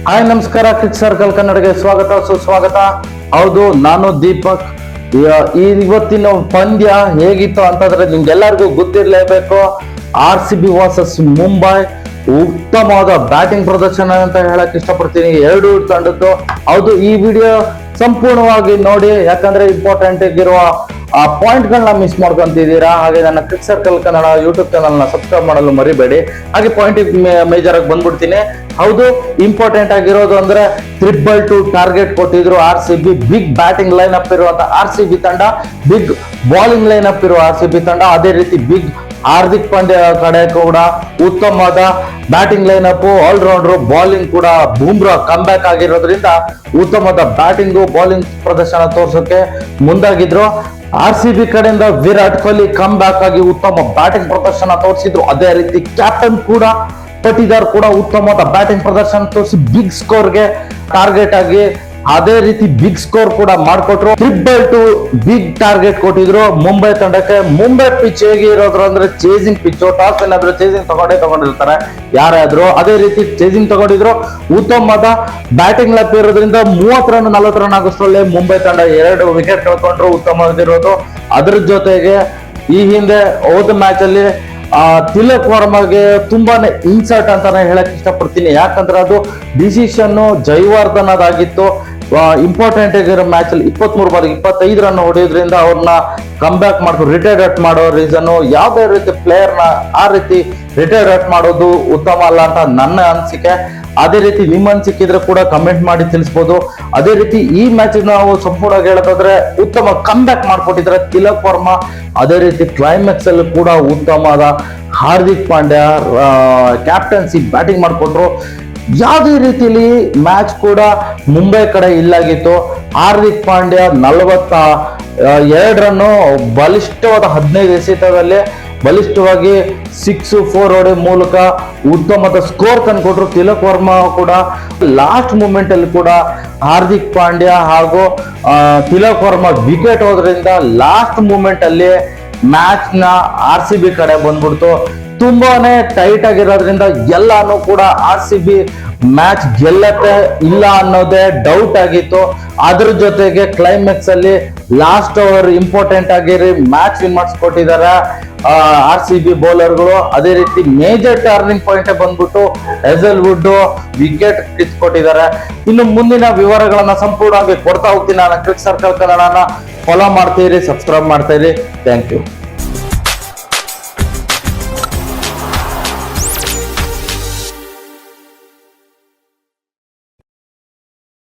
Hi ನಮಸ್ಕಾರ, ಕ್ರಿಕ್ circle ಕನ್ನಡಗೆ ಸ್ವಾಗತ ಸುಸ್ವಾಗತ. ಹೌದು, ನಾನು ದೀಪಕ್. ಇವತ್ತಿನ ಪಂದ್ಯ ಹೇಗಿತ್ತು ಅಂತಂದ್ರೆ ನಿಮ್ಗೆಲ್ಲರಿಗೂ ಗೊತ್ತಿರ್ಲೇಬೇಕು. RCB ವರ್ಸಸ್ ಮುಂಬೈ ಉತ್ತಮವಾದ ಬ್ಯಾಟಿಂಗ್ ಪ್ರದರ್ಶನ ಅಂತ ಹೇಳಕ್ ಇಷ್ಟಪಡ್ತೀನಿ ಎರಡು ತಂಡದ್ದು. ಹೌದು, ಈ ವಿಡಿಯೋ ಸಂಪೂರ್ಣವಾಗಿ ನೋಡಿ, ಯಾಕಂದ್ರೆ ಇಂಪಾರ್ಟೆಂಟ್ ಆಗಿರುವ ಆ ಪಾಯಿಂಟ್ ಗಳನ್ನ ಮಿಸ್ ಮಾಡ್ಕೊಂತಿದ್ದೀರಾ. ಹಾಗೆ ನನ್ನ ಕ್ರಿಕ್ ಸರ್ಕಲ್ ಕನ್ನಡ ಯೂಟ್ಯೂಬ್ ಚಾನಲ್ ನ ಸಬ್ಸ್ಕ್ರೈಬ್ ಮಾಡಲು ಮರಿಬೇಡಿ. ಹಾಗೆ ಪಾಯಿಂಟ್ ಮೇಜರ್ ಆಗಿ ಬಂದ್ಬಿಡ್ತೀನಿ. ಹೌದು, ಇಂಪಾರ್ಟೆಂಟ್ ಆಗಿರೋದು ಅಂದ್ರೆ 2 ಟಾರ್ಗೆಟ್ ಕೊಟ್ಟಿದ್ರು RCB. Big batting line up ಇರುವಂತ RCB ತಂಡ, ಬಿಗ್ ಬಾಲಿಂಗ್ ಲೈನ್ ಅಪ್ ಇರುವ RCB ತಂಡ, ಅದೇ ರೀತಿ ಬಿಗ್ ಹಾರ್ದಿಕ್ ಪಾಂಡ್ಯ ಕಡೆ ಕೂಡ ಉತ್ತಮವಾದ batting line up, all rounder bowling ಕೂಡ ಬೂಮ್ರಾ ಕಮ್ ಬ್ಯಾಕ್ ಆಗಿರೋದ್ರಿಂದ ಉತ್ತಮವಾದ ಬ್ಯಾಟಿಂಗು ಬಾಲಿಂಗ್ ಪ್ರದರ್ಶನ ತೋರ್ಸೋಕೆ ಮುಂದಾಗಿದ್ರು. RCB ಕಡೆಯಿಂದ ವಿರಾಟ್ ಕೊಹ್ಲಿ ಕಮ್ ಬ್ಯಾಕ್ ಆಗಿ ಉತ್ತಮ ಬ್ಯಾಟಿಂಗ್ ಪ್ರದರ್ಶನ ತೋರಿಸಿದ್ರು. ಅದೇ ರೀತಿ ಕ್ಯಾಪ್ಟನ್ ಕೂಡ ಪಟಿದಾರ್ ಕೂಡ ಉತ್ತಮವಾದ ಬ್ಯಾಟಿಂಗ್ ಪ್ರದರ್ಶನ ತೋರಿಸಿ ಬಿಗ್ ಸ್ಕೋರ್ಗೆ ಟಾರ್ಗೆಟ್ ಆಗಿ ಅದೇ ರೀತಿ ಬಿಗ್ ಸ್ಕೋರ್ ಕೂಡ ಮಾಡಿಕೊಟ್ರು. 2 ಬಿಗ್ ಟಾರ್ಗೆಟ್ ಕೊಟ್ಟಿದ್ರು ಮುಂಬೈ ತಂಡಕ್ಕೆ. ಮುಂಬೈ ಪಿಚ್ ಹೇಗೆ ಇರೋದ್ರು ಅಂದ್ರೆ ಚೇಸಿಂಗ್ ಪಿಚ್. ಟಾಸ್ ಏನಾದ್ರು ಚೇಸಿಂಗ್ ತಗೊಂಡಿರ್ತಾರೆ ಯಾರಾದ್ರೂ. ಅದೇ ರೀತಿ ಚೇಸಿಂಗ್ ತಗೊಂಡಿದ್ರು. ಉತ್ತಮವಾದ ಬ್ಯಾಟಿಂಗ್ ಲಪ್ ಇರೋದ್ರಿಂದ 30 ರನ್ 40 ರನ್ ಆಗೋಷ್ಟರಲ್ಲೇ ಮುಂಬೈ ತಂಡ 2 ವಿಕೆಟ್ ಕಳ್ಕೊಂಡ್ರು. ಉತ್ತಮವಾಗಿರೋದು. ಅದ್ರ ಜೊತೆಗೆ ಈ ಹಿಂದೆ ಹೋದ ಮ್ಯಾಚ್ ಅಲ್ಲಿ ತಿಲಕ್ ವರ್ಮಗೆ ತುಂಬಾನೇ ಇನ್ಸರ್ಟ್ ಅಂತಾನೆ ಹೇಳಕ್ ಇಷ್ಟಪಡ್ತೀನಿ. ಯಾಕಂದ್ರೆ ಅದು ಡಿಸಿಷನ್ ಜೈವರ್ಧನ್ ಅದಾಗಿತ್ತು. ಇಂಪಾರ್ಟೆಂಟ್ ಆಗಿರೋ ಮ್ಯಾಚ್ ಅಲ್ಲಿ 23 ಬಾರಿ 25 ರನ್ ಹೊಡೆಯೋದ್ರಿಂದ ಅವ್ರನ್ನ ಕಮ್ ಬ್ಯಾಕ್ ಮಾಡ್ಕೊಂಡು ರಿಟೈರ್ಡ್ ಮಾಡೋ ರೀಸನ್, ಯಾವ್ದೇ ರೀತಿ ಪ್ಲೇಯರ್ ನ ಆ ರೀತಿ ರಿಟೈರ್ಡ್ ಮಾಡೋದು ಉತ್ತಮ ಅಲ್ಲ ಅಂತ ನನ್ನ ಅನಿಸಿಕೆ. ಅದೇ ರೀತಿ ನಿಮ್ಮ ಅನಿಸಿಕೆ ಇದ್ರೆ ಕೂಡ ಕಮೆಂಟ್ ಮಾಡಿ ತಿಳಿಸಬಹುದು. ಅದೇ ರೀತಿ ಈ ಮ್ಯಾಚ್ ನಾವು ಸಂಪೂರ್ಣವಾಗಿ ಹೇಳೋದಾದ್ರೆ ಉತ್ತಮ ಕಮ್ ಬ್ಯಾಕ್ ಮಾಡ್ಕೊಟ್ಟಿದ್ರೆ ತಿಲಕ್ ವರ್ಮಾ. ಅದೇ ರೀತಿ ಕ್ಲೈಮ್ಯಾಕ್ಸ್ ಅಲ್ಲಿ ಕೂಡ ಉತ್ತಮವಾದ ಹಾರ್ದಿಕ್ ಪಾಂಡ್ಯ ಕ್ಯಾಪ್ಟನ್ಸಿ ಬ್ಯಾಟಿಂಗ್ ಮಾಡಿಕೊಟ್ರು. ಯಾವುದೇ ರೀತಿಯಲ್ಲಿ ಮ್ಯಾಚ್ ಕೂಡ ಮುಂಬೈ ಕಡೆ ಇಲ್ಲಾಗಿತ್ತು. ಹಾರ್ದಿಕ್ ಪಾಂಡ್ಯ 42 ರನ್ನು ಬಲಿಷ್ಠವಾದ 15 ಎಸೆತದಲ್ಲಿ ಬಲಿಷ್ಠವಾಗಿ 6-4 ಹೊಡೆ ಮೂಲಕ ಉತ್ತಮವಾದ ಸ್ಕೋರ್ ತಂದುಕೊಟ್ರು. ತಿಲಕ್ ವರ್ಮಾ ಕೂಡ ಲಾಸ್ಟ್ ಮೂಮೆಂಟ್ ಅಲ್ಲಿ ಕೂಡ ಹಾರ್ದಿಕ್ ಪಾಂಡ್ಯ ಹಾಗೂ ತಿಲಕ್ ವರ್ಮಾ ವಿಕೆಟ್ ಹೋದ್ರಿಂದ ಲಾಸ್ಟ್ ಮೂಮೆಂಟ್ ಅಲ್ಲಿ ಮ್ಯಾಚ್ ನ RCB ಕಡೆ ಬಂದ್ಬಿಡ್ತು. ತುಂಬಾನೇ ಟೈಟ್ ಆಗಿರೋದ್ರಿಂದ ಎಲ್ಲಾನು ಕೂಡ RCB ಮ್ಯಾಚ್ ಗೆಲ್ಲತ್ತೆ ಇಲ್ಲ ಅನ್ನೋದೇ ಡೌಟ್ ಆಗಿತ್ತು. ಅದ್ರ ಜೊತೆಗೆ ಕ್ಲೈಮ್ಯಾಕ್ಸ್ ಅಲ್ಲಿ ಲಾಸ್ಟ್ ಓವರ್ ಇಂಪಾರ್ಟೆಂಟ್ ಆಗಿರಿ ಮ್ಯಾಚ್ ವಿನ್ ಮಾಡಿಸ್ಕೊಟ್ಟಿದ್ದಾರೆ RCB ಬೌಲರ್ಗಳು. ಅದೇ ರೀತಿ ಮೇಜರ್ ಟರ್ನಿಂಗ್ ಪಾಯಿಂಟ್ ಬಂದ್ಬಿಟ್ಟು ಹೆಜಲ್ವುಡ್ ವಿಕೆಟ್ ಕಿತ್ಕೊಟ್ಟಿದ್ದಾರೆ. ಇನ್ನು ಮುಂದಿನ ವಿವರಗಳನ್ನ ಸಂಪೂರ್ಣವಾಗಿ ಕೊಡ್ತಾ ಹೋಗ್ತೀನಿ. ನಾನು ಕ್ರಿಕ್ ಸರ್ಕಲ್ ಕನ್ನಡನ ಫಾಲೋ ಮಾಡ್ತೀರಿ, ಸಬ್ಸ್ಕ್ರೈಬ್ ಮಾಡ್ತಾ ಇರಿ. Thank you.